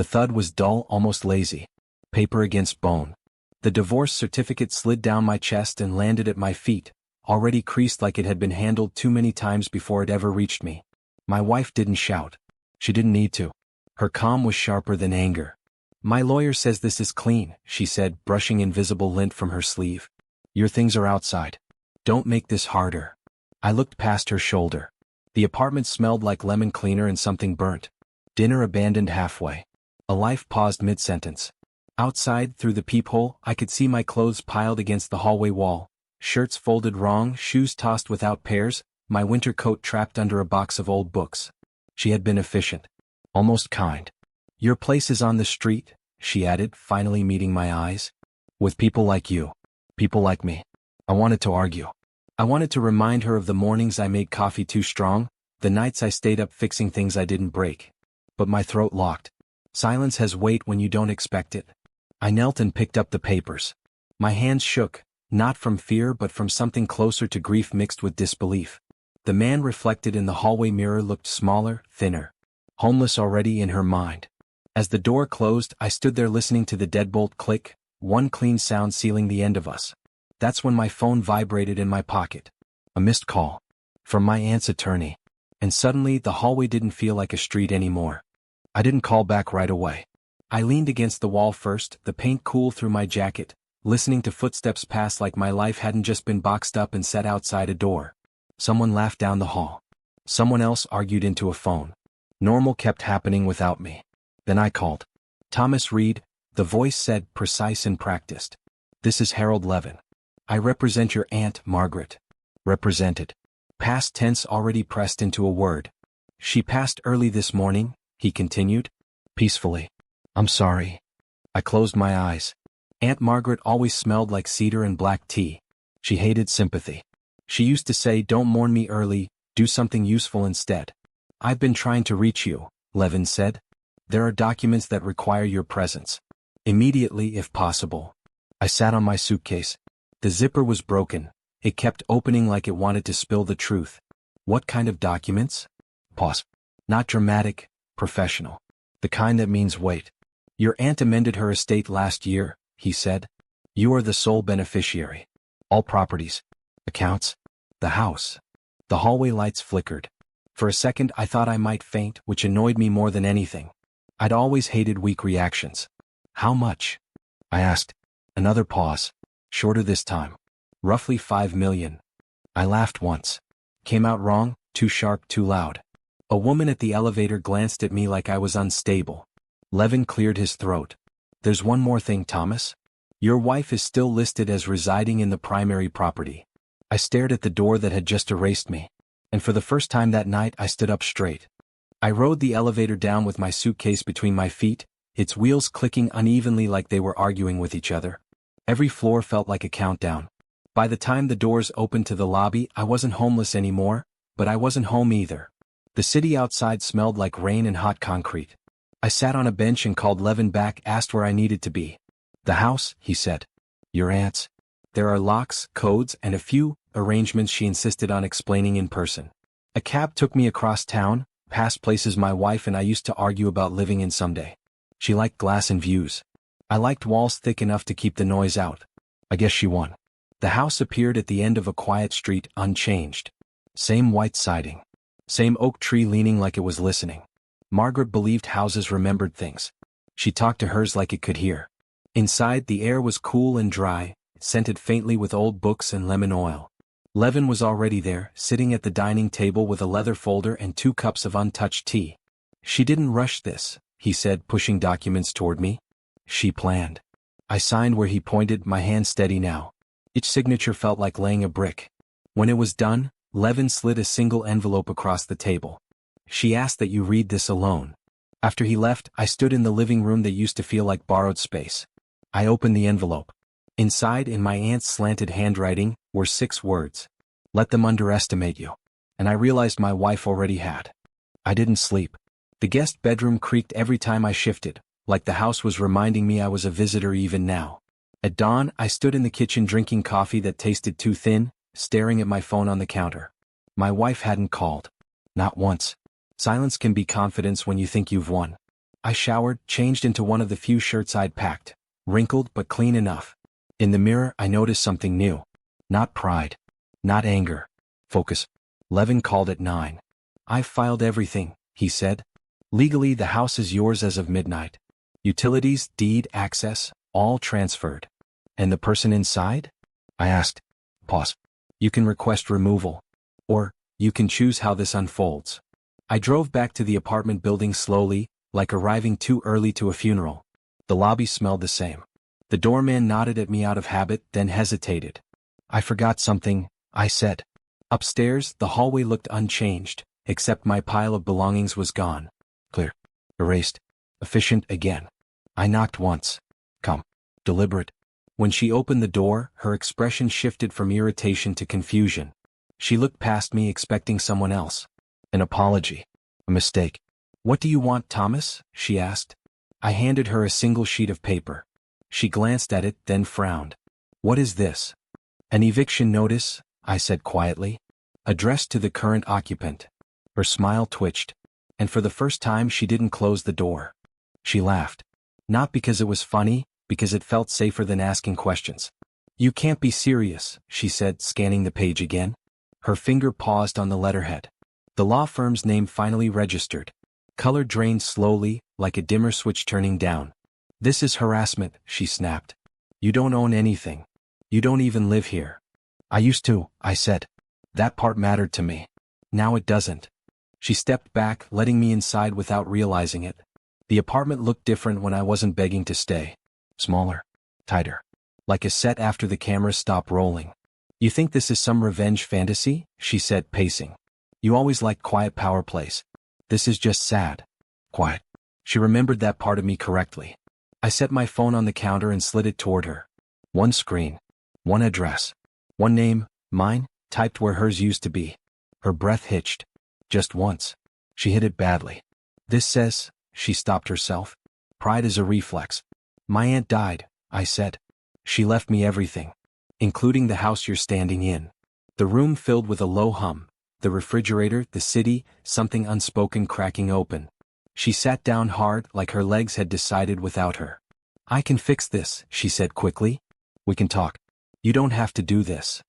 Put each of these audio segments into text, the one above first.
The thud was dull, almost lazy. Paper against bone. The divorce certificate slid down my chest and landed at my feet, already creased like it had been handled too many times before it ever reached me. My wife didn't shout. She didn't need to. Her calm was sharper than anger. "My lawyer says this is clean," she said, brushing invisible lint from her sleeve. "Your things are outside. Don't make this harder." I looked past her shoulder. The apartment smelled like lemon cleaner and something burnt. Dinner abandoned halfway. A life paused mid-sentence. Outside, through the peephole, I could see my clothes piled against the hallway wall. Shirts folded wrong, shoes tossed without pairs, my winter coat trapped under a box of old books. She had been efficient. Almost kind. "Your place is on the street," she added, finally meeting my eyes. "With people like you. People like me." I wanted to argue. I wanted to remind her of the mornings I made coffee too strong, the nights I stayed up fixing things I didn't break. But my throat locked. Silence has weight when you don't expect it. I knelt and picked up the papers. My hands shook, not from fear but from something closer to grief mixed with disbelief. The man reflected in the hallway mirror looked smaller, thinner. Homeless already in her mind. As the door closed, I stood there listening to the deadbolt click, one clean sound sealing the end of us. That's when my phone vibrated in my pocket. A missed call. From my aunt's attorney. And suddenly the hallway didn't feel like a street anymore. I didn't call back right away. I leaned against the wall first, the paint cool through my jacket, listening to footsteps pass like my life hadn't just been boxed up and set outside a door. Someone laughed down the hall. Someone else argued into a phone. Normal kept happening without me. Then I called. "Thomas Reed," the voice said, precise and practiced. "This is Harold Levin. I represent your Aunt Margaret." Represented. Past tense already pressed into a word. "She passed early this morning," he continued. Peacefully. "I'm sorry." I closed my eyes. Aunt Margaret always smelled like cedar and black tea. She hated sympathy. She used to say, "Don't mourn me early, do something useful instead." "I've been trying to reach you," Levin said. "There are documents that require your presence. Immediately, if possible." I sat on my suitcase. The zipper was broken. It kept opening like it wanted to spill the truth. "What kind of documents?" Pause. "Not dramatic, professional. The kind that means wait. Your aunt amended her estate last year," he said. "You are the sole beneficiary. All properties. Accounts. The house." The hallway lights flickered. For a second I thought I might faint, which annoyed me more than anything. I'd always hated weak reactions. "How much?" I asked. Another pause. Shorter this time. "Roughly 5 million. I laughed once. Came out wrong, too sharp, too loud. A woman at the elevator glanced at me like I was unstable. Levin cleared his throat. "There's one more thing, Thomas. Your wife is still listed as residing in the primary property." I stared at the door that had just erased me. And for the first time that night I stood up straight. I rode the elevator down with my suitcase between my feet, its wheels clicking unevenly like they were arguing with each other. Every floor felt like a countdown. By the time the doors opened to the lobby, I wasn't homeless anymore, but I wasn't home either. The city outside smelled like rain and hot concrete. I sat on a bench and called Levin back, asked where I needed to be. "The house," he said. "Your aunt's. There are locks, codes, and a few arrangements she insisted on explaining in person." A cab took me across town, past places my wife and I used to argue about living in someday. She liked glass and views. I liked walls thick enough to keep the noise out. I guess she won. The house appeared at the end of a quiet street, unchanged. Same white siding. Same oak tree leaning like it was listening. Margaret believed houses remembered things. She talked to hers like it could hear. Inside, the air was cool and dry, scented faintly with old books and lemon oil. Levin was already there, sitting at the dining table with a leather folder and 2 cups of untouched tea. "She didn't rush this," he said, pushing documents toward me. "She planned." I signed where he pointed, my hand steady now. Each signature felt like laying a brick. When it was done, Levin slid a single envelope across the table. "She asked that you read this alone." After he left, I stood in the living room that used to feel like borrowed space. I opened the envelope. Inside, in my aunt's slanted handwriting, were 6 words. "Let them underestimate you." And I realized my wife already had. I didn't sleep. The guest bedroom creaked every time I shifted, like the house was reminding me I was a visitor even now. At dawn, I stood in the kitchen drinking coffee that tasted too thin, staring at my phone on the counter. My wife hadn't called. Not once. Silence can be confidence when you think you've won. I showered, changed into one of the few shirts I'd packed, wrinkled but clean enough. In the mirror, I noticed something new. Not pride. Not anger. Focus. Levin called at 9. "I've filed everything," he said. "Legally, the house is yours as of midnight. Utilities, deed, access, all transferred." "And the person inside?" I asked. Pause. "You can request removal. Or, you can choose how this unfolds." I drove back to the apartment building slowly, like arriving too early to a funeral. The lobby smelled the same. The doorman nodded at me out of habit, then hesitated. "I forgot something," I said. Upstairs, the hallway looked unchanged, except my pile of belongings was gone. Clear. Erased. Efficient again. I knocked once. Calm. Deliberate. When she opened the door, her expression shifted from irritation to confusion. She looked past me expecting someone else. An apology. A mistake. "What do you want, Thomas?" she asked. I handed her a single sheet of paper. She glanced at it, then frowned. "What is this?" "An eviction notice," I said quietly. "Addressed to the current occupant." Her smile twitched. And for the first time she didn't close the door. She laughed. Not because it was funny, because it felt safer than asking questions. "You can't be serious," she said, scanning the page again. Her finger paused on the letterhead. The law firm's name finally registered. Color drained slowly, like a dimmer switch turning down. "This is harassment," she snapped. "You don't own anything. You don't even live here." "I used to," I said. That part mattered to me. Now it doesn't. She stepped back, letting me inside without realizing it. The apartment looked different when I wasn't begging to stay. Smaller. Tighter. Like a set after the cameras stopped rolling. "You think this is some revenge fantasy?" she said, pacing. "You always liked quiet power plays. This is just sad. Quiet." She remembered that part of me correctly. I set my phone on the counter and slid it toward her. One screen. One address. One name, mine, typed where hers used to be. Her breath hitched. Just once. She hit it badly. "This says," she stopped herself. "Pride is a reflex." "My aunt died," I said. "She left me everything. Including the house you're standing in." The room filled with a low hum. The refrigerator, the city, something unspoken cracking open. She sat down hard, like her legs had decided without her. "I can fix this," she said quickly. "We can talk. You don't have to do this."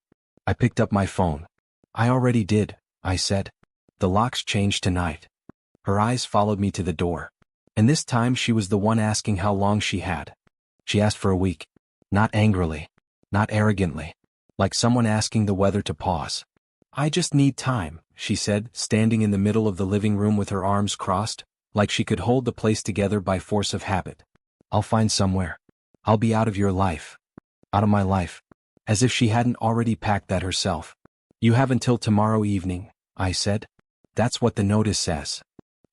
I picked up my phone. "I already did," I said. "The locks changed tonight." Her eyes followed me to the door. And this time she was the one asking how long she had. She asked for a week. Not angrily. Not arrogantly. Like someone asking the weather to pause. "I just need time," she said, standing in the middle of the living room with her arms crossed, like she could hold the place together by force of habit. "I'll find somewhere. I'll be out of your life. Out of my life." As if she hadn't already packed that herself. "You have until tomorrow evening," I said. "That's what the notice says."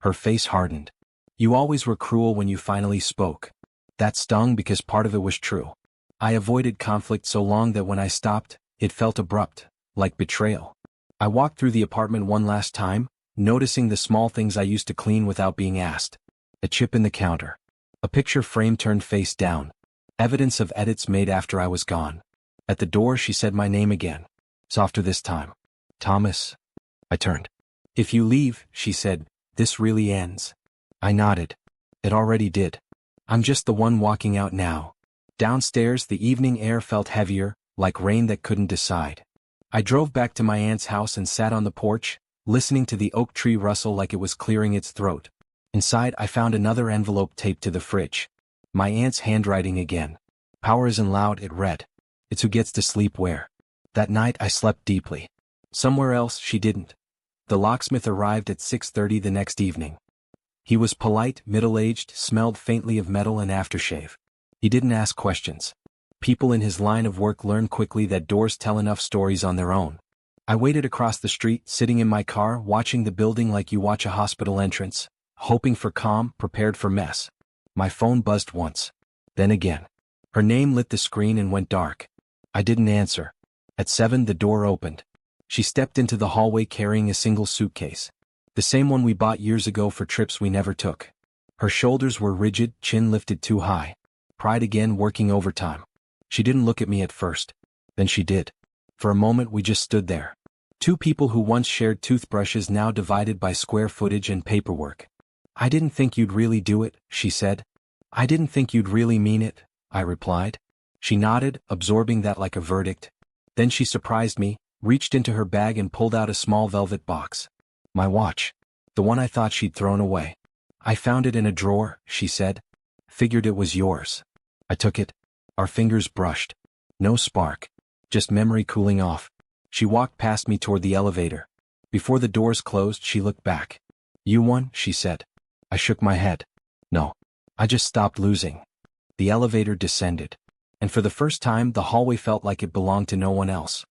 Her face hardened. "You always were cruel when you finally spoke." That stung because part of it was true. I avoided conflict so long that when I stopped, it felt abrupt, like betrayal. I walked through the apartment one last time, noticing the small things I used to clean without being asked. A chip in the counter. A picture frame turned face down. Evidence of edits made after I was gone. At the door she said my name again. Softer this time. "Thomas." I turned. "If you leave," she said, "this really ends." I nodded. It already did. I'm just the one walking out now. Downstairs the evening air felt heavier, like rain that couldn't decide. I drove back to my aunt's house and sat on the porch, listening to the oak tree rustle like it was clearing its throat. Inside I found another envelope taped to the fridge. My aunt's handwriting again. "Power isn't loud," it read. "It's who gets to sleep where." That night I slept deeply. Somewhere else she didn't. The locksmith arrived at 6:30 the next evening. He was polite, middle-aged, smelled faintly of metal and aftershave. He didn't ask questions. People in his line of work learn quickly that doors tell enough stories on their own. I waited across the street, sitting in my car, watching the building like you watch a hospital entrance, hoping for calm, prepared for mess. My phone buzzed once. Then again. Her name lit the screen and went dark. I didn't answer. At 7 the door opened. She stepped into the hallway carrying a single suitcase. The same one we bought years ago for trips we never took. Her shoulders were rigid, chin lifted too high. Pride again working overtime. She didn't look at me at first. Then she did. For a moment we just stood there. Two people who once shared toothbrushes now divided by square footage and paperwork. I didn't think you'd really do it, she said. I didn't think you'd really mean it, I replied. She nodded, absorbing that like a verdict. Then she surprised me, reached into her bag and pulled out a small velvet box. My watch. The one I thought she'd thrown away. I found it in a drawer, she said. Figured it was yours. I took it. Our fingers brushed. No spark. Just memory cooling off. She walked past me toward the elevator. Before the doors closed, she looked back. You won, she said. I shook my head. No. I just stopped losing. The elevator descended. And for the first time, the hallway felt like it belonged to no one else.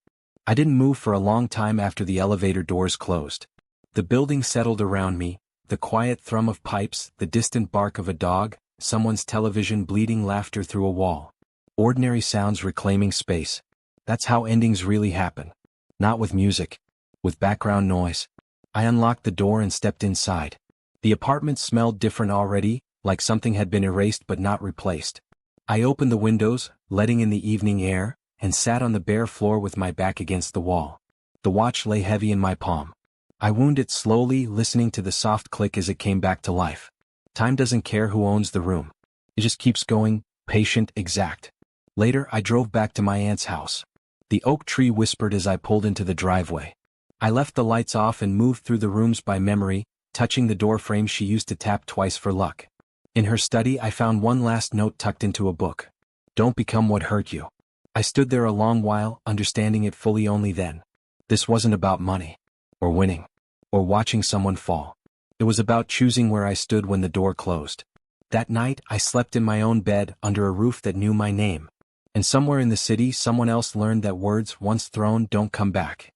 I didn't move for a long time after the elevator doors closed. The building settled around me, the quiet thrum of pipes, the distant bark of a dog, someone's television bleeding laughter through a wall. Ordinary sounds reclaiming space. That's how endings really happen. Not with music. With background noise. I unlocked the door and stepped inside. The apartment smelled different already, like something had been erased but not replaced. I opened the windows, letting in the evening air, and sat on the bare floor with my back against the wall. The watch lay heavy in my palm. I wound it slowly, listening to the soft click as it came back to life. Time doesn't care who owns the room. It just keeps going, patient, exact. Later, I drove back to my aunt's house. The oak tree whispered as I pulled into the driveway. I left the lights off and moved through the rooms by memory, touching the door frame she used to tap twice for luck. In her study, I found one last note tucked into a book. Don't become what hurt you. I stood there a long while, understanding it fully only then. This wasn't about money. Or winning. Or watching someone fall. It was about choosing where I stood when the door closed. That night, I slept in my own bed, under a roof that knew my name. And somewhere in the city, someone else learned that words once thrown don't come back.